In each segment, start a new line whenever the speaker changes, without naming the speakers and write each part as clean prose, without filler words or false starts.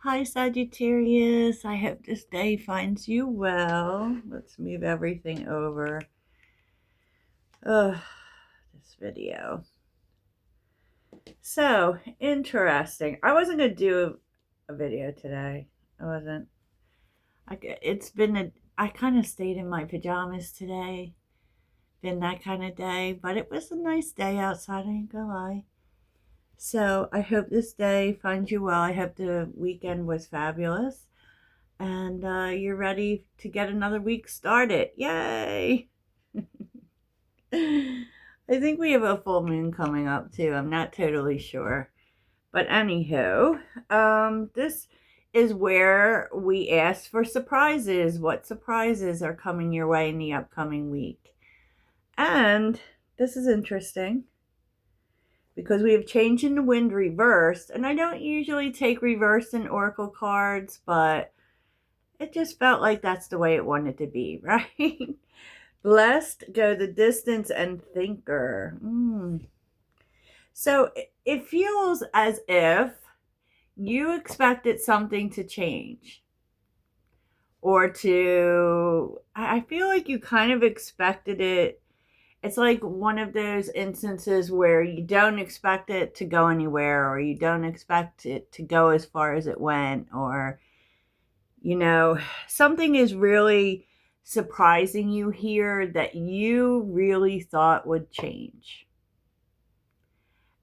Hi, Sagittarius. I hope this day finds you well. Let's move everything over. This video. So, interesting. I wasn't going to do a video today. I wasn't. I kind of stayed in my pajamas today. Been that kind of day. But it was a nice day outside, I ain't gonna lie. So, I hope this day finds you well. I hope the weekend was fabulous. And you're ready to get another week started. Yay! I think we have a full moon coming up too. I'm not totally sure. But anywho, this is where we ask for surprises. What surprises are coming your way in the upcoming week? And this is interesting because we have change in the wind reversed. And I don't usually take reversed in oracle cards, but it just felt like that's the way it wanted to be, right? Blessed, go the distance, and thinker. So it feels as if you expected something to change. I feel like you kind of expected it. It's like one of those instances where you don't expect it to go anywhere, or you don't expect it to go as far as it went, or something is really surprising you here that you really thought would change.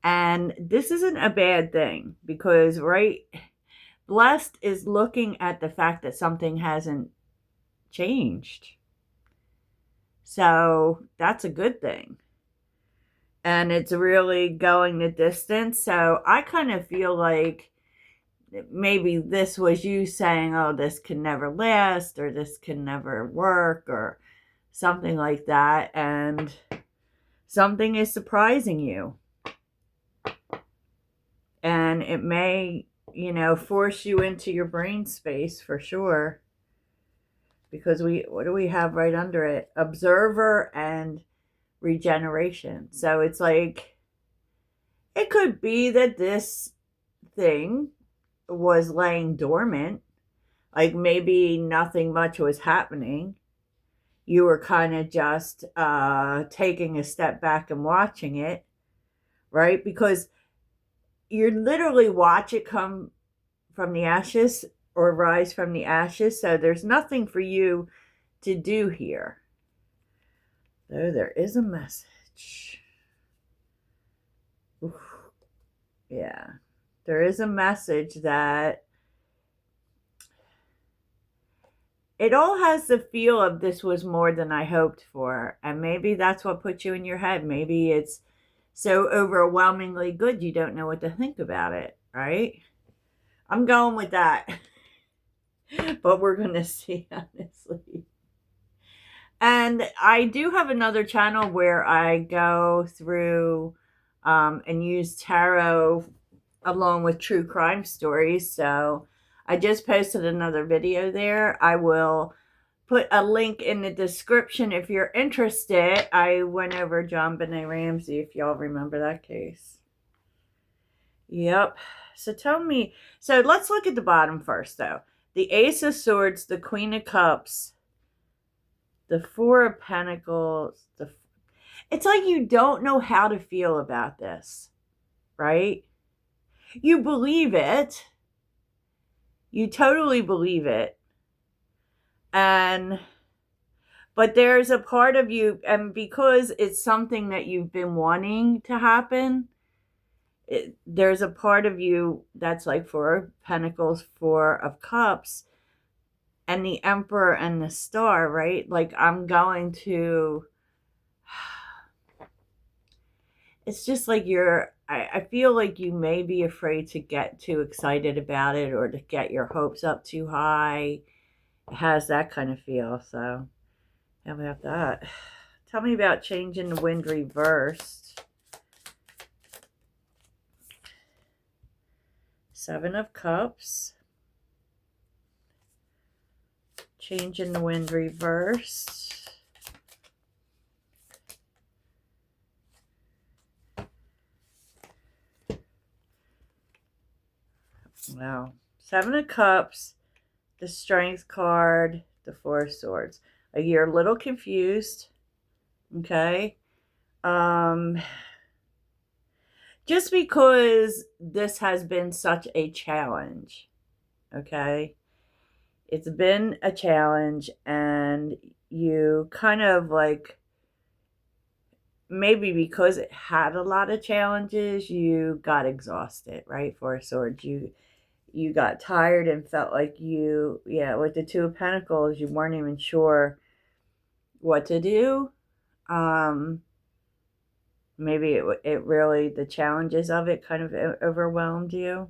And this isn't a bad thing because, right, blessed is looking at the fact that something hasn't changed. So that's a good thing. And it's really going the distance. So I kind of feel like maybe this was you saying, oh, this can never last, or this can never work, or something like that. And something is surprising you. And it may, force you into your brain space for sure. Because what do we have right under it? Observer and regeneration. So it's like, it could be that this thing was laying dormant. Like maybe nothing much was happening. You were kind of just taking a step back and watching it, right? Because you literally watch it come from the ashes or rise from the ashes. So there's nothing for you to do here. Though there is a message. Oof. Yeah. There is a message that it all has the feel of this was more than I hoped for. And maybe that's what put you in your head. Maybe it's so overwhelmingly good you don't know what to think about it, right? I'm going with that. But we're going to see, honestly. And I do have another channel where I go through and use tarot along with true crime stories. So I just posted another video there. I will put a link in the description if you're interested. I went over John Benet Ramsey, if y'all remember that case. Yep. So tell me. So let's look at the bottom first, though. The Ace of Swords, the Queen of Cups, the Four of Pentacles. It's like you don't know how to feel about this, right? You believe it. You totally believe it. But there's a part of you, and because it's something that you've been wanting to happen, there's a part of you that's like Four of Pentacles, Four of Cups, and the Emperor and the Star, right? Like it's just like I feel like you may be afraid to get too excited about it or to get your hopes up too high. It has that kind of feel, so how about that? Tell me about change in the wind reversed. Seven of Cups. Change in the wind reversed. Wow. Seven of Cups, the Strength card, the Four of Swords. You're a little confused. Okay. Just because this has been such a challenge. Okay. It's been a challenge, and you kind of like, maybe because it had a lot of challenges, you got exhausted, right? Four of Swords. You got tired and felt like with the Two of Pentacles, you weren't even sure what to do. Maybe it really, the challenges of it kind of overwhelmed you.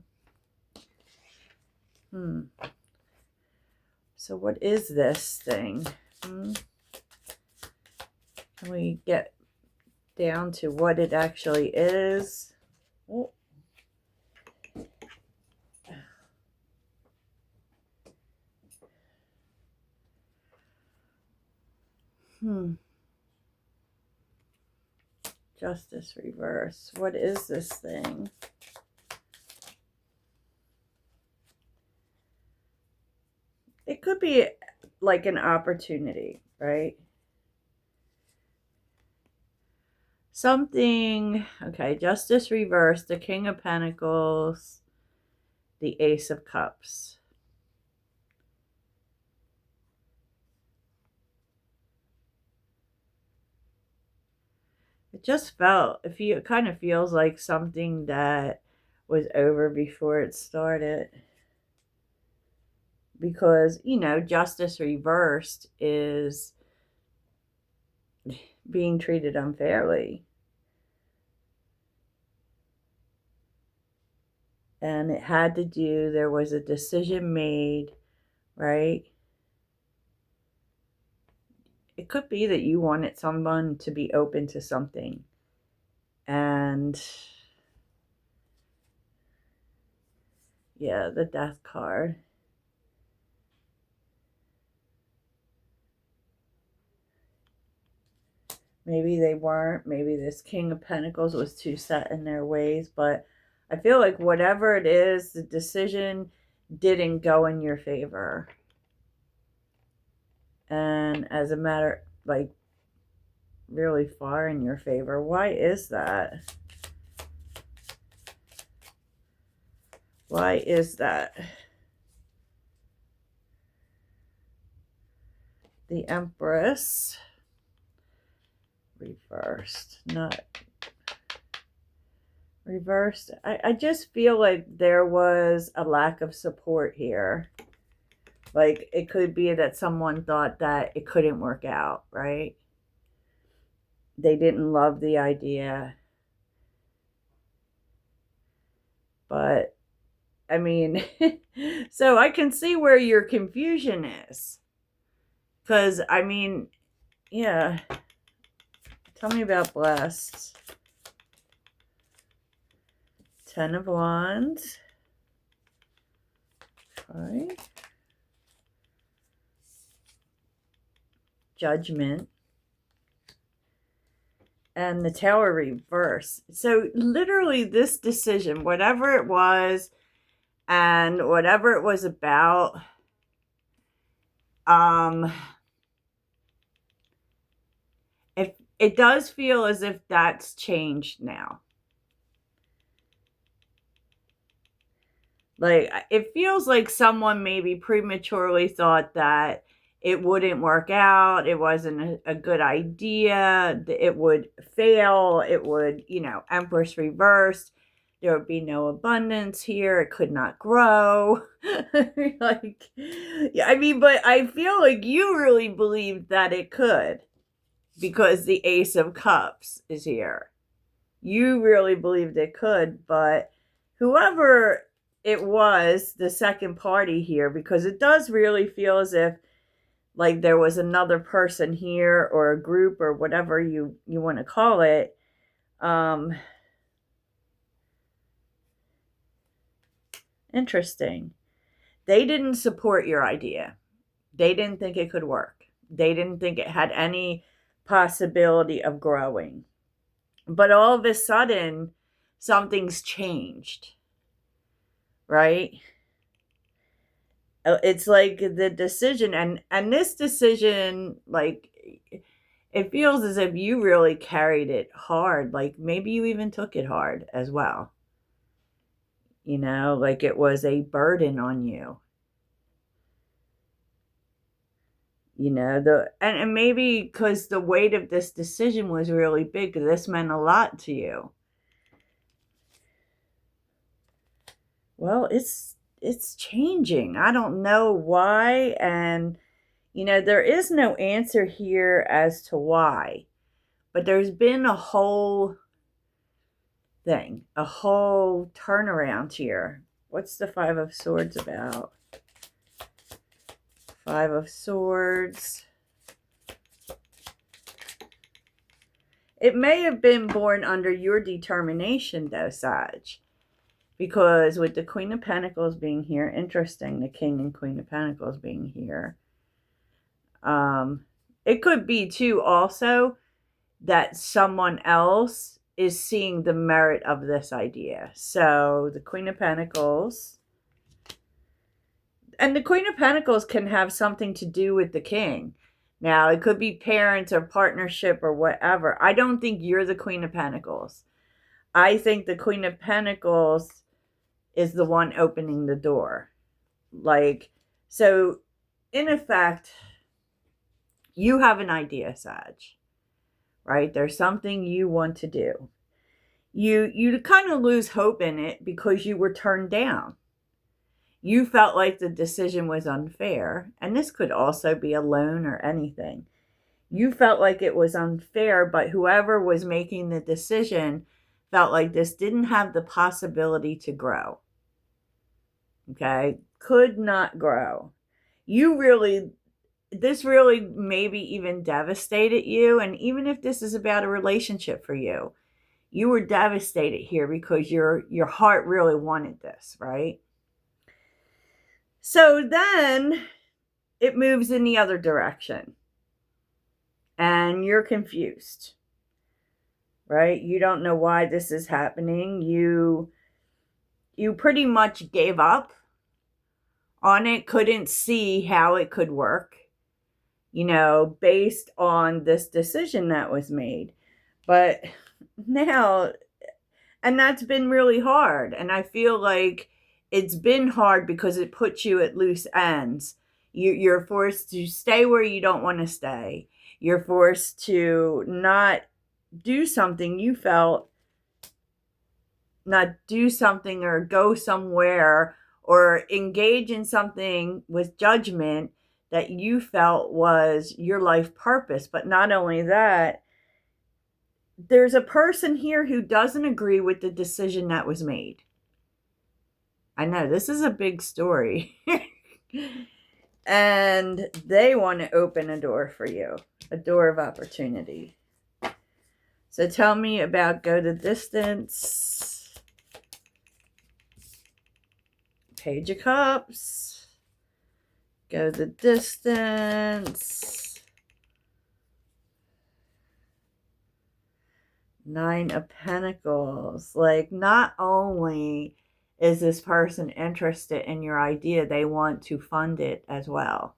So what is this thing? Can we get down to what it actually is? Oh. Justice reverse. What is this thing? It could be like an opportunity, right? Something, okay, Justice reverse, the King of Pentacles, the Ace of Cups. It just felt, it kind of feels like something that was over before it started. Because, justice reversed is being treated unfairly. And it had to do, there was a decision made, right? It could be that you wanted someone to be open to something. And yeah, the Death card. Maybe they weren't. Maybe this King of Pentacles was too set in their ways. But I feel like whatever it is, the decision didn't go in your favor. And as a matter, like, really far in your favor. Why is that? Why is that? The Empress. Reversed. Not reversed. I just feel like there was a lack of support here. Like, it could be that someone thought that it couldn't work out, right? They didn't love the idea. But, I mean, so I can see where your confusion is. Because, I mean, yeah. Tell me about blessed. Ten of Wands. Okay. Judgment. And the Tower reverse. So literally this decision, whatever it was and whatever it was about, if it does feel as if that's changed now. Like, it feels like someone maybe prematurely thought that it wouldn't work out. It wasn't a good idea. It would fail. It would, Empress reversed. There would be no abundance here. It could not grow. Like, yeah, I mean, but I feel like you really believed that it could because the Ace of Cups is here. You really believed it could, but whoever it was, the second party here, because it does really feel as if like there was another person here or a group or whatever you want to call it. Interesting. They didn't support your idea. They didn't think it could work. They didn't think it had any possibility of growing. But all of a sudden, something's changed. Right? It's like the decision, and this decision, like, it feels as if you really carried it hard. Like maybe you even took it hard as well. Like it was a burden on you. And maybe because the weight of this decision was really big, this meant a lot to you. Well, it's changing. I don't know why, and there is no answer here as to why, but there's been a whole thing, a whole turnaround here. What's the Five of Swords about? Five of Swords. It may have been born under your determination, though, Sag. Because with the Queen of Pentacles being here, interesting, the King and Queen of Pentacles being here. It could be, too, also, that someone else is seeing the merit of this idea. So, the Queen of Pentacles. And the Queen of Pentacles can have something to do with the King. Now, it could be parents or partnership or whatever. I don't think you're the Queen of Pentacles. I think the Queen of Pentacles is the one opening the door. So, in effect, you have an idea, Sag. Right? There's something you want to do. You kind of lose hope in it because you were turned down. You felt like the decision was unfair, and this could also be a loan or anything. You felt like it was unfair, but whoever was making the decision felt like this didn't have the possibility to grow. Okay? Could not grow. This really maybe even devastated you, and even if this is about a relationship for you, you were devastated here because your heart really wanted this, right? So then it moves in the other direction. And you're confused. Right? You don't know why this is happening. You pretty much gave up on it, couldn't see how it could work, based on this decision that was made. But now, and that's been really hard. And I feel like it's been hard because it puts you at loose ends. You're forced to stay where you don't want to stay. You're forced to not do something you felt, not do something or go somewhere or engage in something with judgment that you felt was your life purpose. But not only that, there's a person here who doesn't agree with the decision that was made. I know, this is a big story. And they want to open a door for you, a door of opportunity. So tell me about Go the Distance. Page of Cups. Go the Distance. Nine of Pentacles. Like, not only is this person interested in your idea, they want to fund it as well.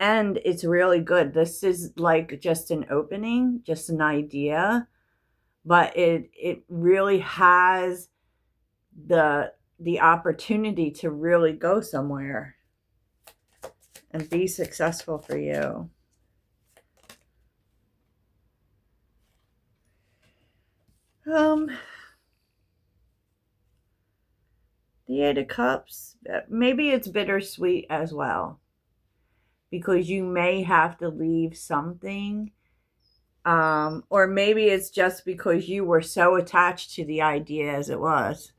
And it's really good. This is like just an opening, just an idea, but it really has the opportunity to really go somewhere and be successful for you. The Eight of Cups, maybe it's bittersweet as well, because you may have to leave something, or maybe it's just because you were so attached to the idea as it was.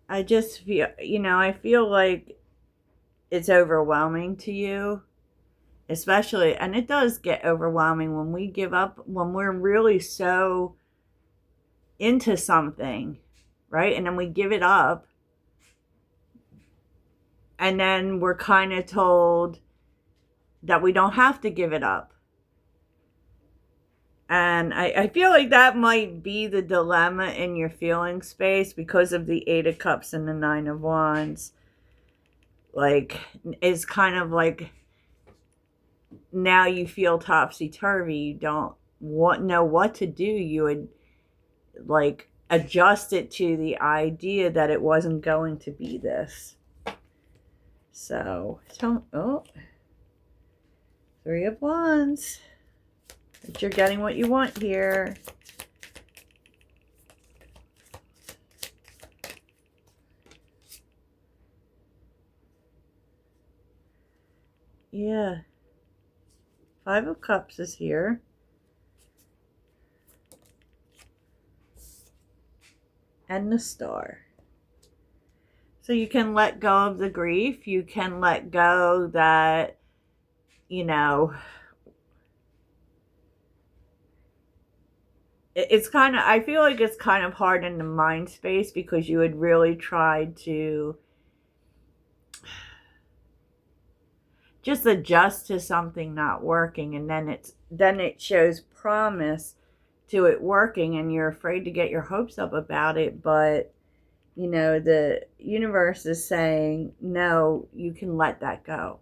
I just feel, I feel like it's overwhelming to you, especially, and it does get overwhelming when we give up, when we're really so into something, right? And then we give it up. And then we're kind of told that we don't have to give it up. And I feel like that might be the dilemma in your feeling space because of the Eight of Cups and the Nine of Wands. like, is kind of like, now you feel topsy-turvy, you don't know what to do. You would like adjust it to the idea that it wasn't going to be this. So, oh, Three of Wands. But you're getting what you want here. Yeah. Five of Cups is here. And the Star. So you can let go of the grief. You can let go that, you know, it's kind of, I feel like it's kind of hard in the mind space because you had really tried to just adjust to something not working, and then it shows promise to it working, and you're afraid to get your hopes up about it. But you know, the universe is saying, no, you can let that go,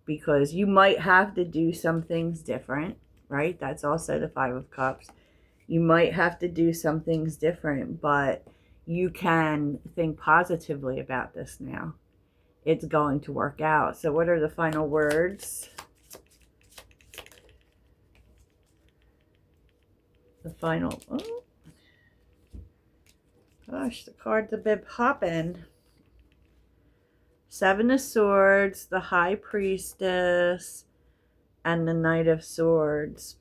because you might have to do some things different, right? That's also the Five of Cups. You might have to do some things different, but you can think positively about this now. It's going to work out. So what are the final words? The final, oh gosh, the cards have been popping. Seven of Swords, the High Priestess, and the Knight of Swords.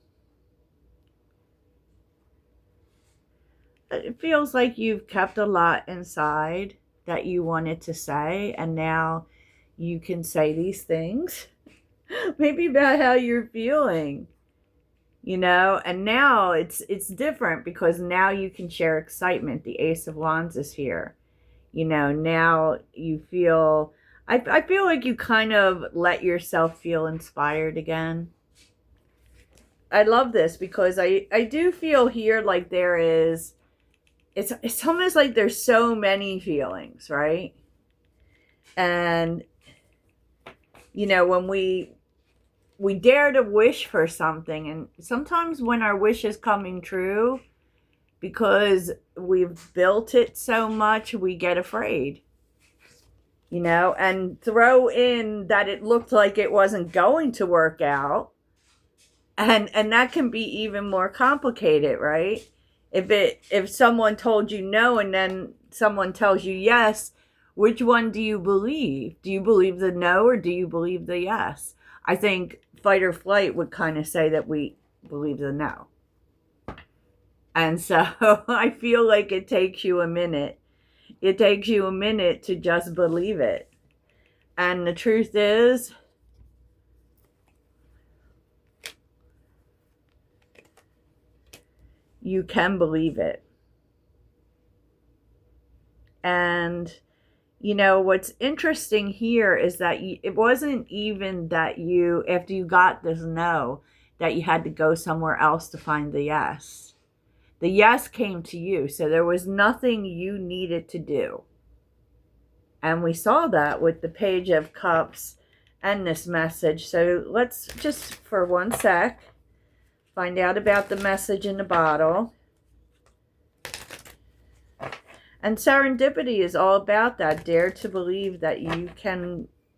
It feels like you've kept a lot inside that you wanted to say, and now you can say these things. Maybe about how you're feeling, you know, and now it's different because now you can share excitement. The Ace of Wands is here. You know, now you feel, I feel like you kind of let yourself feel inspired again. I love this because I do feel here like there is, it's almost like there's so many feelings, right? And, you know, when we dare to wish for something, and sometimes when our wish is coming true, because we've built it so much, we get afraid, you know, and throw in that it looked like it wasn't going to work out. And that can be even more complicated, right? If someone told you no and then someone tells you yes, which one do you believe? Do you believe the no or do you believe the yes? I think fight or flight would kind of say that we believe the no. And so I feel like it takes you a minute. It takes you a minute to just believe it. And the truth is, you can believe it. And, you know, what's interesting here is that it wasn't even that you, after you got this no, that you had to go somewhere else to find the yes. The yes came to you, so there was nothing you needed to do. And we saw that with the Page of Cups and this message. So let's just, for one sec, find out about the message in the bottle. And serendipity is all about that. Dare to believe that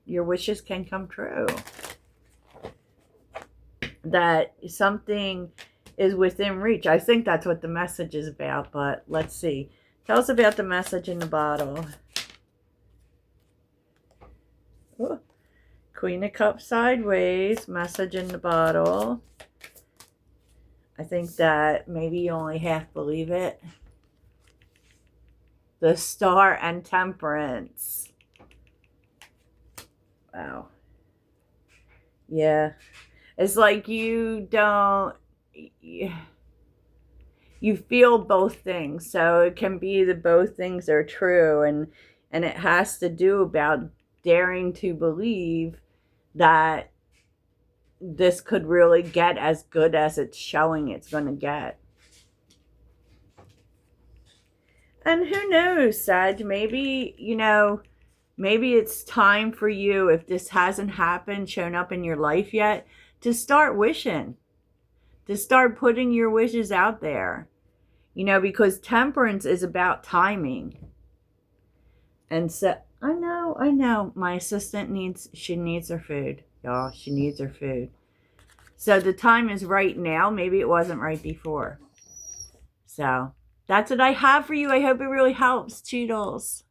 your wishes can come true. That something is within reach. I think that's what the message is about, but let's see. Tell us about the message in the bottle. Ooh. Queen of Cups sideways, message in the bottle. I think that maybe you only half believe it. The Star and Temperance. Wow. Yeah. It's like you don't, you feel both things. So it can be that both things are true, and it has to do about daring to believe that this could really get as good as it's showing it's going to get. And who knows, Sag, maybe, you know, Maybe it's time for you, if this hasn't happened, shown up in your life yet, to start wishing, to start putting your wishes out there. Because temperance is about timing. And so, I know, my assistant she needs her food. Y'all, she needs her food. So the time is right now. Maybe it wasn't right before. So that's what I have for you. I hope it really helps. Toodles.